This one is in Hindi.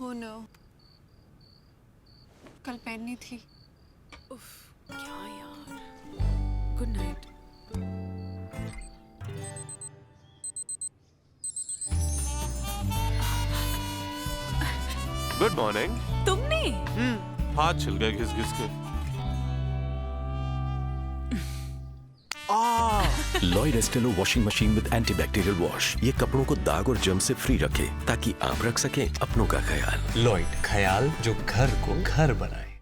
Oh no. कल पहननी थी। उफ, क्या यार। Good night. Good morning. तुमने? हाथ छिल गए घिस घिस के। Lloyd Estello washing machine with anti-bacterial wash. ये कपड़ों को दाग और जर्म से फ्री रखे ताकि आप रख सकें अपनों का ख्याल। लॉयड, ख्याल जो घर को घर बनाए।